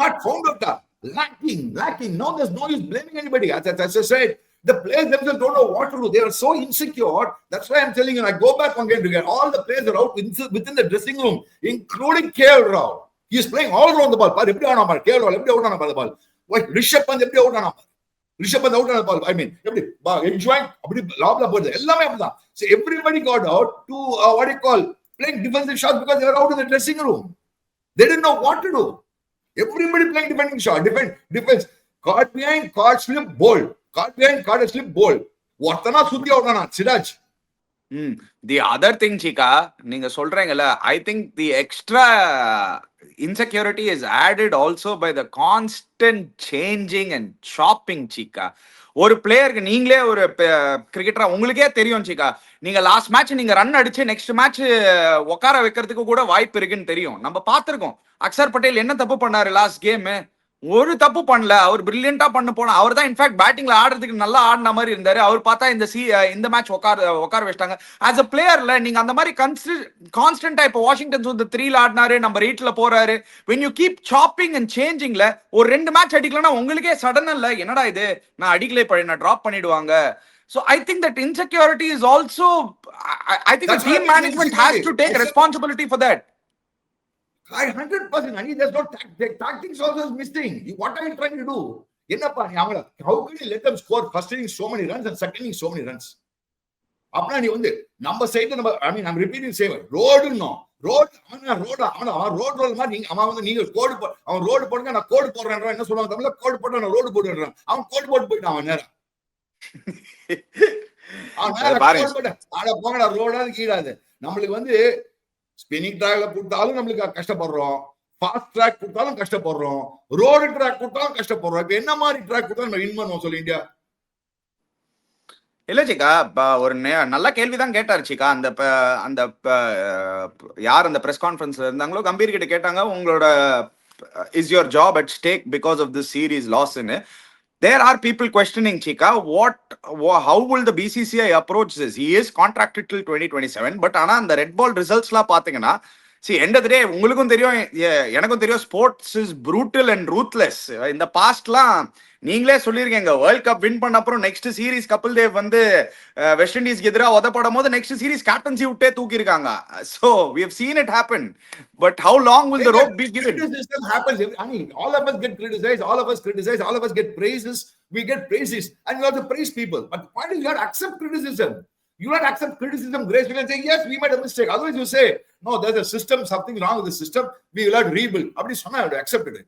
not found out. Lacking. No, there's no use blaming anybody. As I said, the players themselves don't know what to do. They are so insecure. That's why I'm telling you, I go back one game to get all the players are out within the dressing room, including KL Rao. He is playing all around the ball. KL Rao, the ball. Why Rishabh Pant out on Rishabh Pant out on the ball. I mean, enjoying so everybody got out to what do you call playing defensive shots because they were out in the dressing room. They didn't know what to do. Everybody playing defending shot, defense. Caught behind, caught slip, bold. Caught behind, caught slip, bold. Vartana Sudhi out on Siraj. The other thing, Chika, நீங்க சொல்றீங்கல்ல, I think the extra insecurity is added also by the constant changing and shopping, Chika. ஒரு பிளேயருக்கு நீங்களே ஒரு கிரிக்கெட்டரா உங்களுக்கே தெரியும் சிக்கா, நீங்க last match நீங்க run அடிச்சு நெக்ஸ்ட் மேட்ச் உட்கார வைக்கிறதுக்கு கூட வாய்ப்பு இருக்குன்னு தெரியும். நம்ம பார்த்திருக்கோம் அக்சர் பட்டேல் என்ன தப்பு பண்ணாரு லாஸ்ட் கேம். ஒரு தப்பு பண்ணல, அவர் பிரில்லியண்டா பண்ண போனா. அவர் தான் இன்ஃபேக்ட் பேட்டிங்ல ஆடுறதுக்கு நல்லா ஆடின மாதிரி இருந்தாரு. அவர் பார்த்தா இந்த மேட்ச் உட்கார வச்சிட்டாங்க. ஆஸ் அ பிளேயர்ல நீங்க அந்த மாதிரி கான்ஸ்டன்டா இப்ப வாஷிங்டன் வந்து 3ல ஆடினாரு, நம்பர் 8ல போறாரு. when you keep chopping and changingல ஒரு 2 மேட்ச் அடிக்கலன்னா உங்களுக்கே சடன் இல்ல என்னடா இது நான் அடிக்கல நான் டிராப் பண்ணிடுவாங்க. So I think that insecurity is also I think the team management has to take responsibility for that. 100%. There's no tactics also is missing. What are you trying to do? How can you let them score first inning so many runs and second inning so many runs? Apna நீ வந்து நம்ம சைடுல நம்ம I'm repeating same road மாதிரி நீங்க அவன் வந்து நீங்க கோடு அவன் ரோடு போடுங்க நான் கோடு போடுறேன்றான். என்ன சொல்லுவாங்க தமிழ்ல? கோடு போட்டு நான் ரோடு போடுறேன். அவன் கோடு போயிட்டான். அவன் நேரம் போங்கடா ரோடாது கீழாது. நம்மளுக்கு வந்து ஸ்பின்னிங் ட்ராக்ல கொடுத்தாலும் நம்மளுக்கு கஷ்டப்படுறோம், ஃபாஸ்ட் ட்ராக் கொடுத்தாலும் கஷ்டப்படுறோம், ரோடு ட்ராக் கொடுத்தாலும் கஷ்டப்படுறோம். இப்ப என்ன மாதிரி ட்ராக் கொடுத்தாலும் நம்ம வின் பண்ணுவோம் சொல்லு இந்தியா. இல்ல சிக்கா, ஒரு நல்ல கேள்விதான் கேட்டாரு சிக்கா. அந்த யார் அந்த பிரஸ் கான்ஃபரன்ஸ்ல இருந்தாங்களோ கம்பீர் கிட்ட கேட்டாங்க, உங்களோட is your job at stake because of this series லாஸ்ன்னு. There are people questioning, Chika, how will the BCCI approach this? He is contracted till 2027, but ஆனா அந்த ரெட் பால் ரிசல்ட்ஸ்லாம் பாத்தீங்கன்னா, see end of the day உங்களுக்கும் தெரியும் எனக்கும் தெரியும், sports is brutal and ruthless. இந்த பாஸ்ட்லாம் நீங்களே சொல்லியிருக்கீங்க, வேர்ல்ட் கப் வின் பண்ண அப்புறம் நெக்ஸ்ட் சீரீஸ் கபில் தேவ் வந்து வெஸ்ட் இண்டீஸ்க்கு எதிராக உதப்படும் போது நெக்ஸ்ட் சீரீஸ் கேப்டன்சி விட்டே தூக்கி இருக்காங்க. So we have seen it happen, but how long will the rope be given? Criticism happens. All of us get criticized, all of us criticize, all of us get praises. We get praises and we have to praise people. But why do you have to accept criticism? You not accept criticism gracefully and say, yes, we made a mistake. Otherwise you say, no, there's a system, something wrong with the system, we will have to rebuild. Abdi sonna, I have to accept it.